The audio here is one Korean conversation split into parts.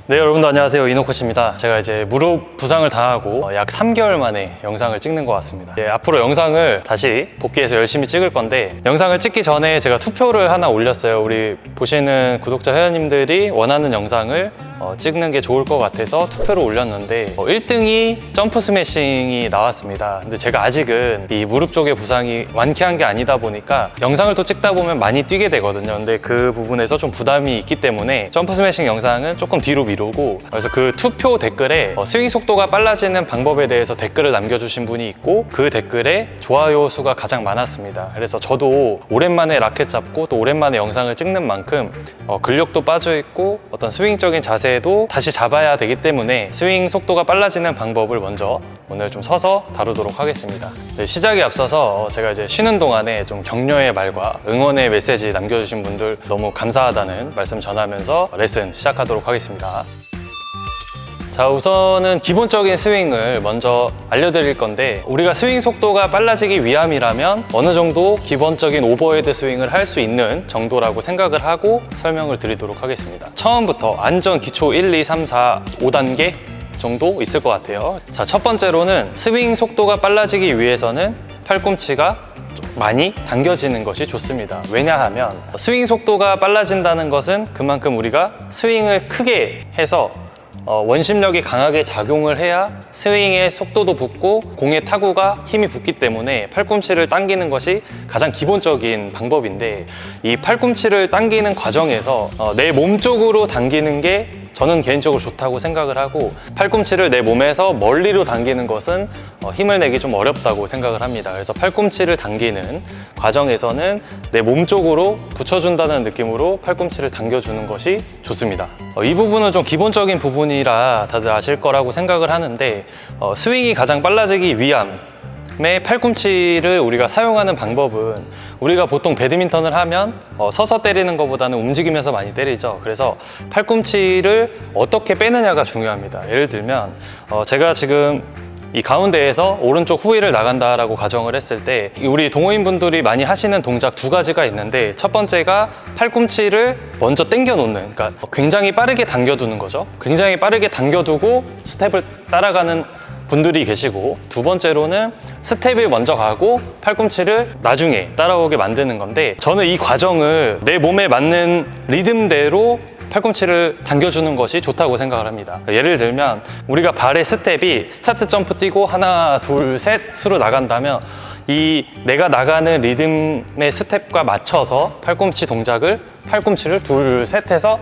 네, 여러분들 안녕하세요. 이노코치입니다. 제가 이제 무릎 부상을 당하고 약 3개월 만에 영상을 찍는 것 같습니다. 앞으로 영상을 다시 복귀해서 열심히 찍을 건데, 영상을 찍기 전에 제가 투표를 하나 올렸어요. 우리 보시는 구독자 회원님들이 원하는 영상을 찍는 게 좋을 것 같아서 투표를 올렸는데 1등이 점프 스매싱이 나왔습니다. 근데 제가 아직은 이 무릎 쪽의 부상이 완쾌한 게 아니다 보니까 영상을 또 찍다 보면 많이 뛰게 되거든요. 근데 그 부분에서 좀 부담이 있기 때문에 점프 스매싱 영상은 조금 뒤로 미루고, 그래서 그 투표 댓글에 스윙 속도가 빨라지는 방법에 대해서 댓글을 남겨주신 분이 있고, 그 댓글에 좋아요 수가 가장 많았습니다. 그래서 저도 오랜만에 라켓 잡고 또 오랜만에 영상을 찍는 만큼 근력도 빠져있고 어떤 스윙적인 자세도 다시 잡아야 되기 때문에 스윙 속도가 빨라지는 방법을 먼저 오늘 좀 서서 다루도록 하겠습니다. 네, 시작에 앞서서 제가 이제 쉬는 동안에 좀 격려의 말과 응원의 메시지 남겨주신 분들 너무 감사하다는 말씀 전하면서 레슨 시작하도록 하겠습니다. 자, 우선은 기본적인 스윙을 먼저 알려드릴 건데, 우리가 스윙 속도가 빨라지기 위함이라면 어느 정도 기본적인 오버헤드 스윙을 할 수 있는 정도라고 생각을 하고 설명을 드리도록 하겠습니다. 처음부터 안전 기초 1, 2, 3, 4, 5단계 정도 있을 것 같아요. 자, 첫 번째로는 스윙 속도가 빨라지기 위해서는 팔꿈치가 많이 당겨지는 것이 좋습니다. 왜냐하면 스윙 속도가 빨라진다는 것은 그만큼 우리가 스윙을 크게 해서 원심력이 강하게 작용을 해야 스윙의 속도도 붙고 공의 타구가 힘이 붙기 때문에 팔꿈치를 당기는 것이 가장 기본적인 방법인데, 이 팔꿈치를 당기는 과정에서 내 몸 쪽으로 당기는 게 저는 개인적으로 좋다고 생각을 하고, 팔꿈치를 내 몸에서 멀리로 당기는 것은 힘을 내기 좀 어렵다고 생각을 합니다. 그래서 팔꿈치를 당기는 과정에서는 내 몸 쪽으로 붙여준다는 느낌으로 팔꿈치를 당겨주는 것이 좋습니다. 이 부분은 좀 기본적인 부분이라 다들 아실 거라고 생각을 하는데, 스윙이 가장 빨라지기 위함에 팔꿈치를 우리가 사용하는 방법은, 우리가 보통 배드민턴을 하면 서서 때리는 것보다는 움직이면서 많이 때리죠. 그래서 팔꿈치를 어떻게 빼느냐가 중요합니다. 예를 들면 제가 지금 이 가운데에서 오른쪽 후위를 나간다라고 가정을 했을 때, 우리 동호인분들이 많이 하시는 동작 두 가지가 있는데, 첫 번째가 팔꿈치를 먼저 당겨 놓는, 그러니까 굉장히 빠르게 당겨두는 거죠. 굉장히 빠르게 당겨두고 스텝을 따라가는 분들이 계시고, 두 번째로는 스텝이 먼저 가고 팔꿈치를 나중에 따라오게 만드는 건데, 저는 이 과정을 내 몸에 맞는 리듬대로 팔꿈치를 당겨주는 것이 좋다고 생각을 합니다. 예를 들면 우리가 발의 스텝이 스타트 점프 뛰고 하나 둘 셋으로 나간다면, 이 내가 나가는 리듬의 스텝과 맞춰서 팔꿈치 동작을 팔꿈치를 둘 셋 해서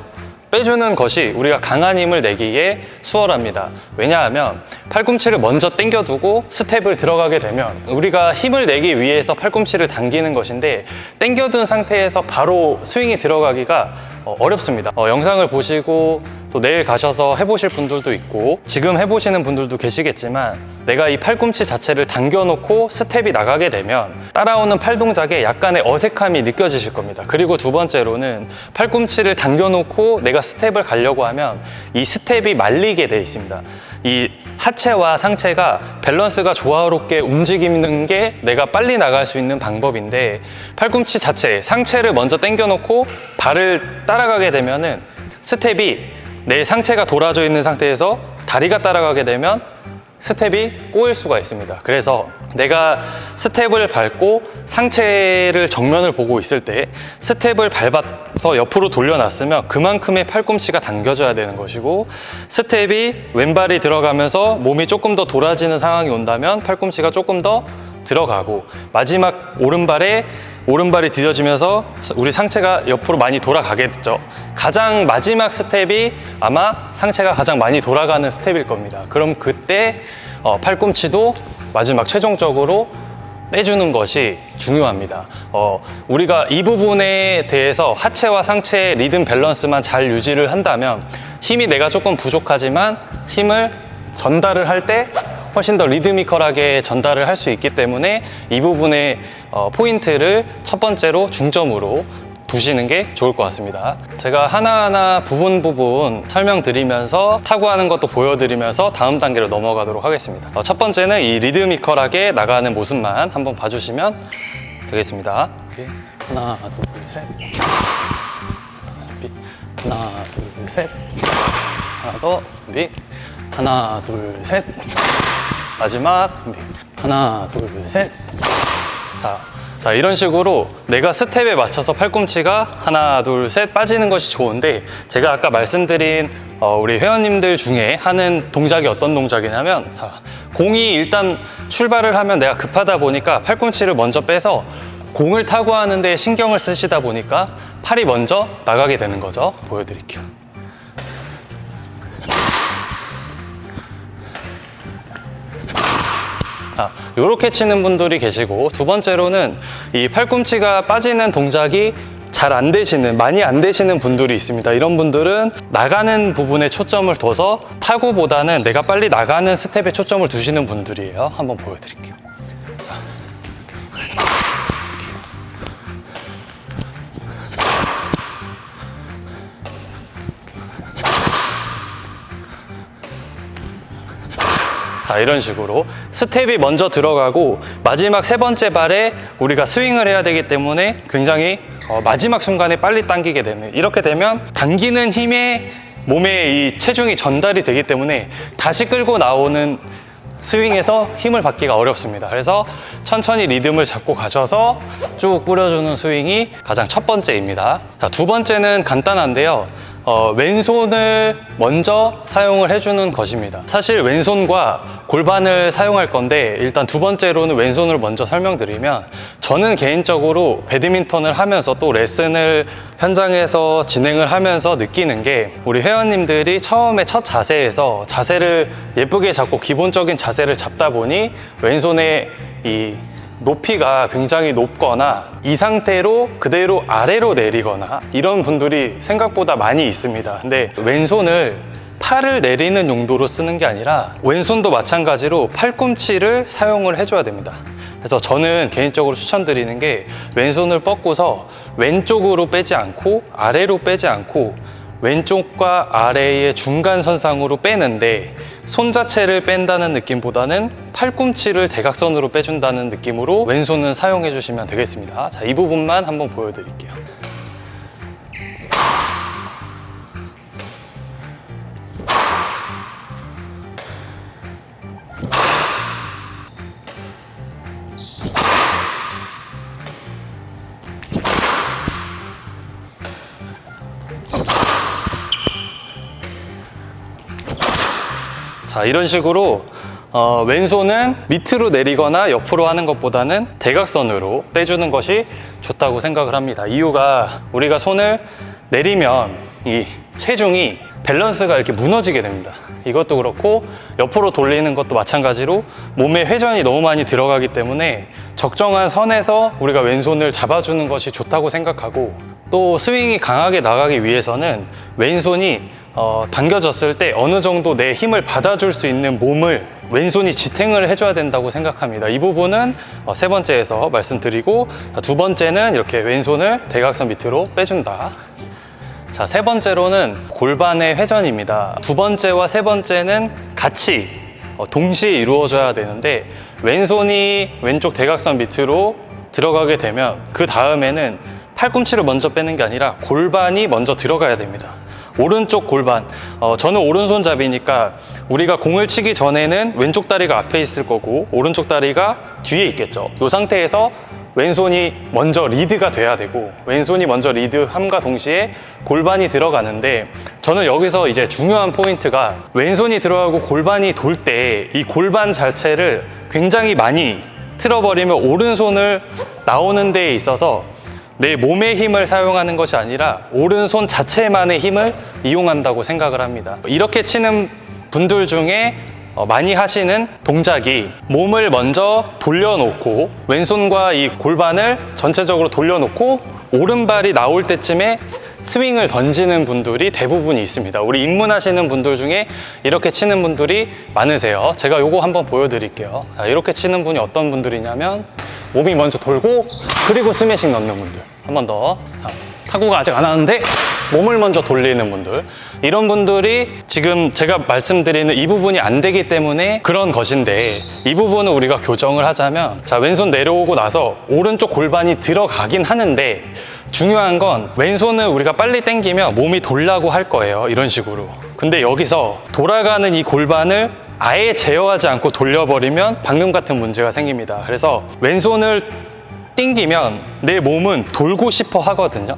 빼주는 것이 우리가 강한 힘을 내기에 수월합니다. 왜냐하면 팔꿈치를 먼저 당겨두고 스텝을 들어가게 되면 우리가 힘을 내기 위해서 팔꿈치를 당기는 것인데, 당겨둔 상태에서 바로 스윙이 들어가기가 어렵습니다. 영상을 보시고 또 내일 가셔서 해보실 분들도 있고 지금 해보시는 분들도 계시겠지만, 내가 이 팔꿈치 자체를 당겨놓고 스텝이 나가게 되면 따라오는 팔 동작에 약간의 어색함이 느껴지실 겁니다. 그리고 두 번째로는 팔꿈치를 당겨놓고 내가 스텝을 가려고 하면 이 스텝이 말리게 돼 있습니다. 이 하체와 상체가 밸런스가 조화롭게 움직이는 게 내가 빨리 나갈 수 있는 방법인데, 팔꿈치 자체, 상체를 먼저 당겨놓고 발을 따라가게 되면은 스텝이 내 상체가 돌아져 있는 상태에서 다리가 따라가게 되면 스텝이 꼬일 수가 있습니다. 그래서 내가 스텝을 밟고 상체를 정면을 보고 있을 때 스텝을 밟아서 옆으로 돌려놨으면 그만큼의 팔꿈치가 당겨져야 되는 것이고, 스텝이 왼발이 들어가면서 몸이 조금 더 돌아지는 상황이 온다면 팔꿈치가 조금 더 들어가고, 마지막 오른발이 디뎌지면서 우리 상체가 옆으로 많이 돌아가겠죠. 가장 마지막 스텝이 아마 상체가 가장 많이 돌아가는 스텝일 겁니다. 그럼 그때 팔꿈치도 마지막 최종적으로 빼주는 것이 중요합니다. 우리가 이 부분에 대해서 하체와 상체의 리듬 밸런스만 잘 유지를 한다면, 힘이 내가 조금 부족하지만 힘을 전달을 할 때 훨씬 더 리드미컬하게 전달을 할 수 있기 때문에 이 부분의 포인트를 첫 번째로 중점으로 두시는 게 좋을 것 같습니다. 제가 하나하나 부분 설명드리면서 타구하는 것도 보여드리면서 다음 단계로 넘어가도록 하겠습니다. 첫 번째는 이 리드미컬하게 나가는 모습만 한번 봐주시면 되겠습니다. 하나, 둘, 셋. 하나, 둘, 셋. 하나 더, 준비. 하나, 둘, 셋. 마지막, 준비. 하나, 둘, 셋. 자, 이런 식으로 내가 스텝에 맞춰서 팔꿈치가 하나, 둘, 셋 빠지는 것이 좋은데, 제가 아까 말씀드린 우리 회원님들 중에 하는 동작이 어떤 동작이냐면, 자, 공이 일단 출발을 하면 내가 급하다 보니까 팔꿈치를 먼저 빼서 공을 타고 하는데 신경을 쓰시다 보니까 팔이 먼저 나가게 되는 거죠. 보여드릴게요. 이렇게 치는 분들이 계시고, 두 번째로는 이 팔꿈치가 빠지는 동작이 잘 안 되시는, 많이 안 되시는 분들이 있습니다. 이런 분들은 나가는 부분에 초점을 둬서 타구보다는 내가 빨리 나가는 스텝에 초점을 두시는 분들이에요. 한번 보여드릴게요. 자, 이런 식으로 스텝이 먼저 들어가고 마지막 세 번째 발에 우리가 스윙을 해야 되기 때문에 굉장히 마지막 순간에 빨리 당기게 되는, 이렇게 되면 당기는 힘에 몸에 이 체중이 전달이 되기 때문에 다시 끌고 나오는 스윙에서 힘을 받기가 어렵습니다. 그래서 천천히 리듬을 잡고 가셔서 쭉 뿌려주는 스윙이 가장 첫 번째입니다. 자, 두 번째는 간단한데요. 왼손을 먼저 사용을 해주는 것입니다. 사실 왼손과 골반을 사용할 건데, 일단 두 번째로는 왼손을 먼저 설명드리면, 저는 개인적으로 배드민턴을 하면서 또 레슨을 현장에서 진행을 하면서 느끼는 게, 우리 회원님들이 처음에 첫 자세에서 자세를 예쁘게 잡고 기본적인 자세를 잡다 보니 왼손의 이 높이가 굉장히 높거나 이 상태로 그대로 아래로 내리거나 이런 분들이 생각보다 많이 있습니다. 근데 왼손을 팔을 내리는 용도로 쓰는 게 아니라 왼손도 마찬가지로 팔꿈치를 사용을 해줘야 됩니다. 그래서 저는 개인적으로 추천드리는 게, 왼손을 뻗고서 왼쪽으로 빼지 않고 아래로 빼지 않고 왼쪽과 아래의 중간선상으로 빼는데, 손 자체를 뺀다는 느낌보다는 팔꿈치를 대각선으로 빼준다는 느낌으로 왼손은 사용해 주시면 되겠습니다. 자, 이 부분만 한번 보여드릴게요. 자, 이런 식으로 왼손은 밑으로 내리거나 옆으로 하는 것보다는 대각선으로 빼주는 것이 좋다고 생각을 합니다. 이유가, 우리가 손을 내리면 이 체중이 밸런스가 이렇게 무너지게 됩니다. 이것도 그렇고 옆으로 돌리는 것도 마찬가지로 몸에 회전이 너무 많이 들어가기 때문에 적정한 선에서 우리가 왼손을 잡아주는 것이 좋다고 생각하고, 또 스윙이 강하게 나가기 위해서는 왼손이 당겨졌을 때 어느 정도 내 힘을 받아줄 수 있는 몸을 왼손이 지탱을 해줘야 된다고 생각합니다. 이 부분은 세 번째에서 말씀드리고, 두 번째는 이렇게 왼손을 대각선 밑으로 빼준다. 자, 세 번째로는 골반의 회전입니다. 두 번째와 세 번째는 같이 동시에 이루어져야 되는데, 왼손이 왼쪽 대각선 밑으로 들어가게 되면 그 다음에는 팔꿈치를 먼저 빼는 게 아니라 골반이 먼저 들어가야 됩니다. 오른쪽 골반, 저는 오른손잡이니까 우리가 공을 치기 전에는 왼쪽 다리가 앞에 있을 거고 오른쪽 다리가 뒤에 있겠죠. 이 상태에서 왼손이 먼저 리드가 돼야 되고, 왼손이 먼저 리드함과 동시에 골반이 들어가는데, 저는 여기서 이제 중요한 포인트가, 왼손이 들어가고 골반이 돌 때 이 골반 자체를 굉장히 많이 틀어버리면 오른손을 나오는 데에 있어서 내 몸의 힘을 사용하는 것이 아니라 오른손 자체만의 힘을 이용한다고 생각을 합니다. 이렇게 치는 분들 중에 많이 하시는 동작이, 몸을 먼저 돌려놓고 왼손과 이 골반을 전체적으로 돌려놓고 오른발이 나올 때쯤에 스윙을 던지는 분들이 대부분 있습니다. 우리 입문하시는 분들 중에 이렇게 치는 분들이 많으세요. 제가 요거 한번 보여드릴게요. 자, 이렇게 치는 분이 어떤 분들이냐면, 몸이 먼저 돌고 그리고 스매싱 넣는 분들. 한 번 더. 자, 타구가 아직 안 하는데 몸을 먼저 돌리는 분들, 이런 분들이 지금 제가 말씀드리는 이 부분이 안 되기 때문에 그런 것인데, 이 부분을 우리가 교정을 하자면, 자, 왼손 내려오고 나서 오른쪽 골반이 들어가긴 하는데 중요한 건 왼손을 우리가 빨리 당기면 몸이 돌라고 할 거예요. 이런 식으로. 근데 여기서 돌아가는 이 골반을 아예 제어하지 않고 돌려버리면 방금 같은 문제가 생깁니다. 그래서 왼손을 당기면 내 몸은 돌고 싶어 하거든요.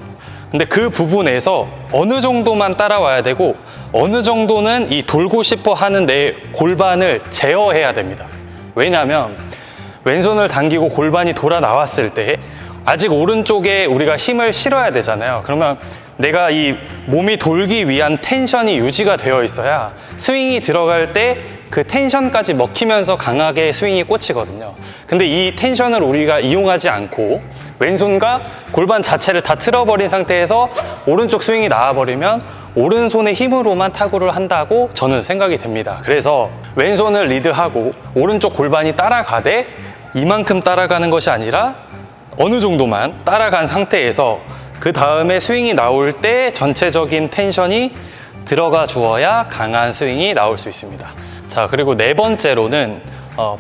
근데 그 부분에서 어느 정도만 따라와야 되고 어느 정도는 이 돌고 싶어 하는 내 골반을 제어해야 됩니다. 왜냐하면 왼손을 당기고 골반이 돌아 나왔을 때 아직 오른쪽에 우리가 힘을 실어야 되잖아요. 그러면 내가 이 몸이 돌기 위한 텐션이 유지가 되어 있어야 스윙이 들어갈 때 그 텐션까지 먹히면서 강하게 스윙이 꽂히거든요. 근데 이 텐션을 우리가 이용하지 않고 왼손과 골반 자체를 다 틀어버린 상태에서 오른쪽 스윙이 나와버리면 오른손의 힘으로만 타구를 한다고 저는 생각이 됩니다. 그래서 왼손을 리드하고 오른쪽 골반이 따라가되 이만큼 따라가는 것이 아니라 어느 정도만 따라간 상태에서 그 다음에 스윙이 나올 때 전체적인 텐션이 들어가 주어야 강한 스윙이 나올 수 있습니다. 자, 그리고 네 번째로는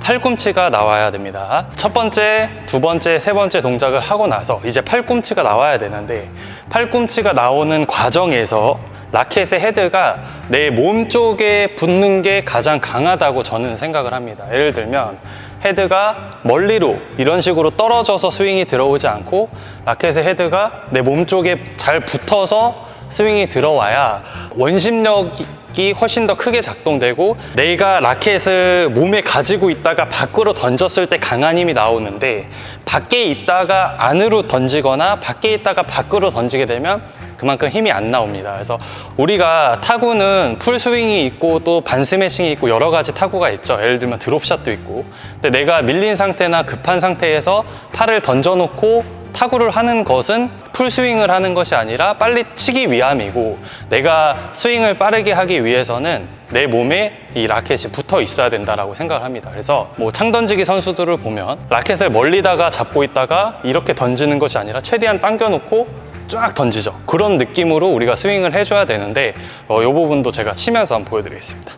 팔꿈치가 나와야 됩니다. 첫 번째, 두 번째, 세 번째 동작을 하고 나서 이제 팔꿈치가 나와야 되는데, 팔꿈치가 나오는 과정에서 라켓의 헤드가 내 몸 쪽에 붙는 게 가장 강하다고 저는 생각을 합니다. 예를 들면 헤드가 멀리로 이런 식으로 떨어져서 스윙이 들어오지 않고 라켓의 헤드가 내 몸 쪽에 잘 붙어서 스윙이 들어와야 원심력이 훨씬 더 크게 작동되고 내가 라켓을 몸에 가지고 있다가 밖으로 던졌을 때 강한 힘이 나오는데, 밖에 있다가 안으로 던지거나 밖에 있다가 밖으로 던지게 되면 그만큼 힘이 안 나옵니다. 그래서 우리가 타구는 풀스윙이 있고 또 반스매싱이 있고 여러 가지 타구가 있죠. 예를 들면 드롭샷도 있고. 근데 내가 밀린 상태나 급한 상태에서 팔을 던져놓고 타구를 하는 것은 풀스윙을 하는 것이 아니라 빨리 치기 위함이고, 내가 스윙을 빠르게 하기 위해서는 내 몸에 이 라켓이 붙어 있어야 된다라고 생각을 합니다. 그래서 뭐 창던지기 선수들을 보면 라켓을 멀리다가 잡고 있다가 이렇게 던지는 것이 아니라 최대한 당겨놓고 쫙 던지죠. 그런 느낌으로 우리가 스윙을 해줘야 되는데 이 부분도 제가 치면서 한번 보여드리겠습니다.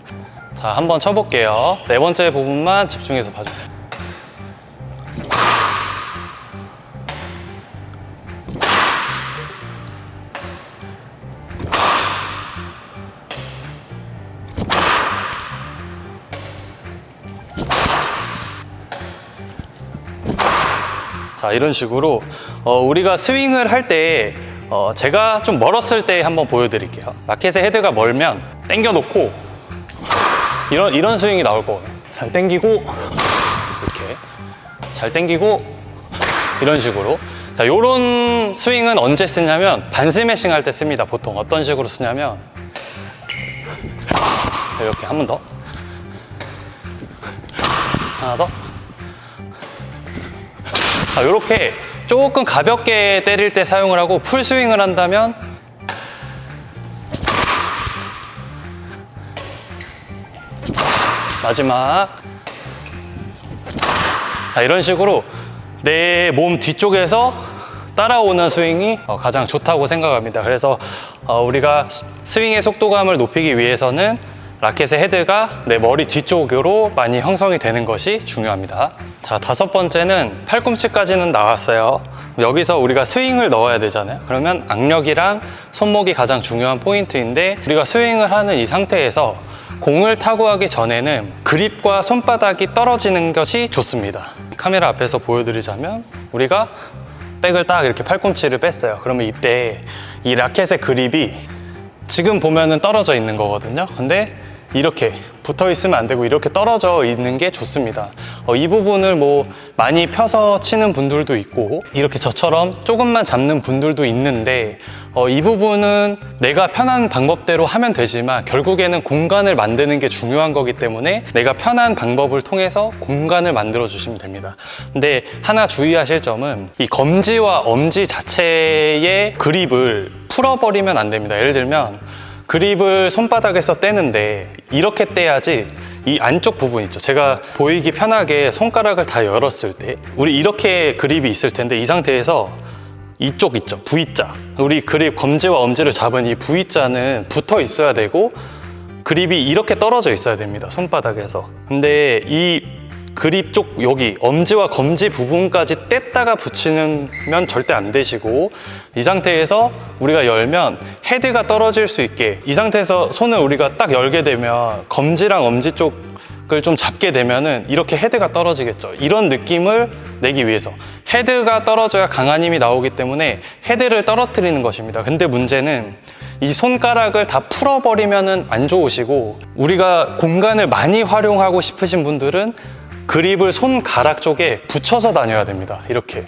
자, 한번 쳐볼게요. 네 번째 부분만 집중해서 봐주세요. 자, 이런 식으로 우리가 스윙을 할 때 제가 좀 멀었을 때 한번 보여드릴게요. 라켓의 헤드가 멀면 당겨놓고 이런 스윙이 나올 거거든요. 잘 당기고 이렇게 잘 당기고 이런 식으로. 자, 요런 스윙은 언제 쓰냐면 반스매싱 할 때 씁니다. 보통 어떤 식으로 쓰냐면 이렇게 한 번 더, 하나 더. 이렇게 조금 가볍게 때릴 때 사용을 하고, 풀스윙을 한다면 마지막. 이런 식으로 내 몸 뒤쪽에서 따라오는 스윙이 가장 좋다고 생각합니다. 그래서 우리가 스윙의 속도감을 높이기 위해서는 라켓의 헤드가 내 머리 뒤쪽으로 많이 형성이 되는 것이 중요합니다. 자, 다섯 번째는 팔꿈치까지는 나왔어요. 여기서 우리가 스윙을 넣어야 되잖아요. 그러면 악력이랑 손목이 가장 중요한 포인트인데, 우리가 스윙을 하는 이 상태에서 공을 타고 하기 전에는 그립과 손바닥이 떨어지는 것이 좋습니다. 카메라 앞에서 보여드리자면 우리가 백을 딱 이렇게 팔꿈치를 뺐어요. 그러면 이때 이 라켓의 그립이 지금 보면은 떨어져 있는 거거든요. 근데 이렇게 붙어 있으면 안 되고 이렇게 떨어져 있는 게 좋습니다. 이 부분을 뭐 많이 펴서 치는 분들도 있고 이렇게 저처럼 조금만 잡는 분들도 있는데, 이 부분은 내가 편한 방법대로 하면 되지만 결국에는 공간을 만드는 게 중요한 거기 때문에 내가 편한 방법을 통해서 공간을 만들어 주시면 됩니다. 근데 하나 주의하실 점은 이 검지와 엄지 자체의 그립을 풀어버리면 안 됩니다. 예를 들면 그립을 손바닥에서 떼는데 이렇게 떼야지 이 안쪽 부분 있죠. 제가 보이기 편하게 손가락을 다 열었을 때 우리 이렇게 그립이 있을 텐데, 이 상태에서 이쪽 있죠, V자. 우리 그립 검지와 엄지를 잡은 이 V자는 붙어 있어야 되고 그립이 이렇게 떨어져 있어야 됩니다, 손바닥에서. 근데 이 그립 쪽 여기 엄지와 검지 부분까지 뗐다가 붙이면 절대 안 되시고, 이 상태에서 우리가 열면 헤드가 떨어질 수 있게, 이 상태에서 손을 우리가 딱 열게 되면 검지랑 엄지 쪽을 좀 잡게 되면은 이렇게 헤드가 떨어지겠죠. 이런 느낌을 내기 위해서 헤드가 떨어져야 강한 힘이 나오기 때문에 헤드를 떨어뜨리는 것입니다. 근데 문제는 이 손가락을 다 풀어버리면은 안 좋으시고, 우리가 공간을 많이 활용하고 싶으신 분들은 그립을 손가락 쪽에 붙여서 다녀야 됩니다. 이렇게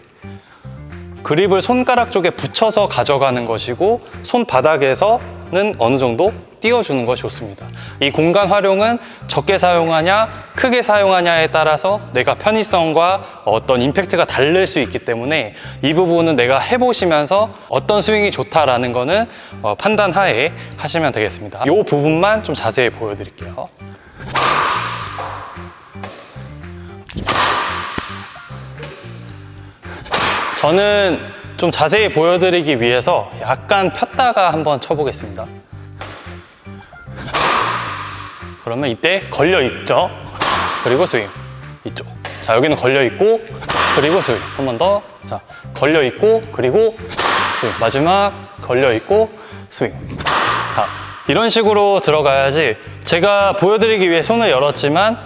그립을 손가락 쪽에 붙여서 가져가는 것이고, 손바닥에서는 어느 정도 띄워주는 것이 좋습니다. 이 공간 활용은 적게 사용하냐 크게 사용하냐에 따라서 내가 편의성과 어떤 임팩트가 다를 수 있기 때문에 이 부분은 내가 해보시면서 어떤 스윙이 좋다라는 거는 판단하에 하시면 되겠습니다. 이 부분만 좀 자세히 보여드릴게요. 저는 좀 자세히 보여드리기 위해서 약간 폈다가 한번 쳐보겠습니다. 그러면 이때 걸려있죠? 그리고 스윙. 이쪽. 자, 여기는 걸려있고, 그리고 스윙. 한 번 더. 자, 걸려있고, 그리고 스윙. 마지막, 걸려있고, 스윙. 자, 이런 식으로 들어가야지, 제가 보여드리기 위해 손을 열었지만,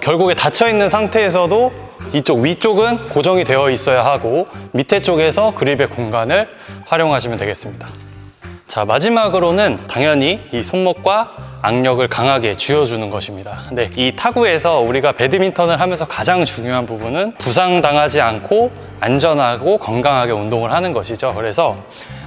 결국에 닫혀있는 상태에서도 이쪽 위쪽은 고정이 되어 있어야 하고, 밑에 쪽에서 그립의 공간을 활용하시면 되겠습니다. 자, 마지막으로는 당연히 이 손목과 악력을 강하게 쥐어주는 것입니다. 근데 이 타구에서 우리가 배드민턴을 하면서 가장 중요한 부분은 부상당하지 않고 안전하고 건강하게 운동을 하는 것이죠. 그래서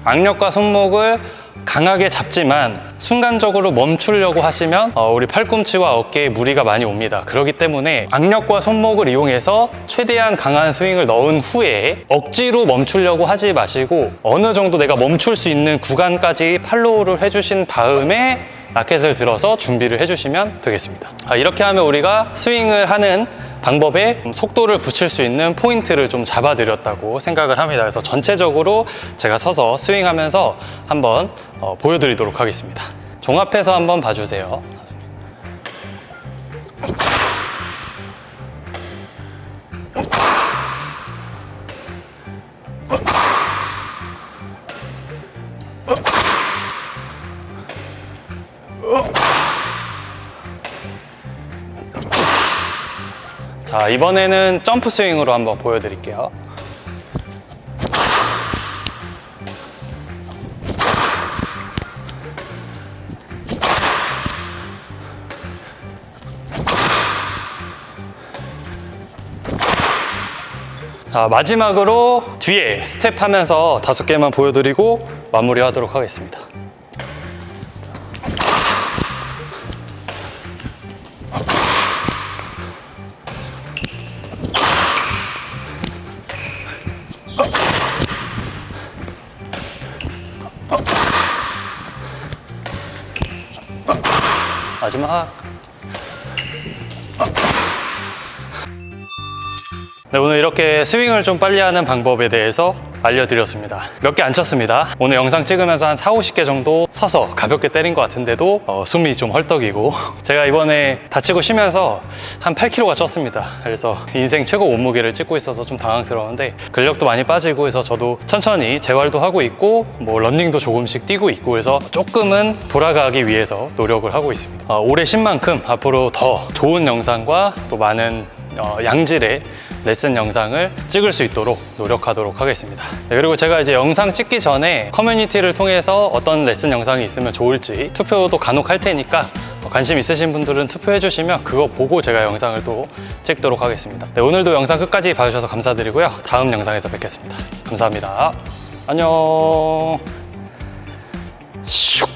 악력과 손목을 강하게 잡지만 순간적으로 멈추려고 하시면 우리 팔꿈치와 어깨에 무리가 많이 옵니다. 그렇기 때문에 악력과 손목을 이용해서 최대한 강한 스윙을 넣은 후에 억지로 멈추려고 하지 마시고, 어느 정도 내가 멈출 수 있는 구간까지 팔로우를 해주신 다음에 라켓을 들어서 준비를 해주시면 되겠습니다. 이렇게 하면 우리가 스윙을 하는 방법에 속도를 붙일 수 있는 포인트를 좀 잡아드렸다고 생각을 합니다. 그래서 전체적으로 제가 서서 스윙하면서 한번 보여드리도록 하겠습니다. 종합해서 한번 봐주세요. 자, 이번에는 점프 스윙으로 한번 보여드릴게요. 자, 마지막으로 뒤에 스텝 하면서 5개만 보여드리고 마무리하도록 하겠습니다. 마지막. 네, 오늘 이렇게 스윙을 좀 빨리 하는 방법에 대해서 알려드렸습니다. 몇 개 안 쳤습니다. 오늘 영상 찍으면서 한 40-50개 정도 서서 가볍게 때린 것 같은데도 숨이 좀 헐떡이고, 제가 이번에 다치고 쉬면서 한 8kg가 쪘습니다. 그래서 인생 최고 몸무게를 찍고 있어서 좀 당황스러운데, 근력도 많이 빠지고 해서 저도 천천히 재활도 하고 있고, 뭐 러닝도 조금씩 뛰고 있고, 그래서 조금은 돌아가기 위해서 노력을 하고 있습니다. 올해 신 만큼 앞으로 더 좋은 영상과 또 많은 양질의 레슨 영상을 찍을 수 있도록 노력하도록 하겠습니다. 네, 그리고 제가 이제 영상 찍기 전에 커뮤니티를 통해서 어떤 레슨 영상이 있으면 좋을지 투표도 간혹 할 테니까 관심 있으신 분들은 투표해 주시면 그거 보고 제가 영상을 또 찍도록 하겠습니다. 네, 오늘도 영상 끝까지 봐주셔서 감사드리고요. 다음 영상에서 뵙겠습니다. 감사합니다. 안녕. 슉.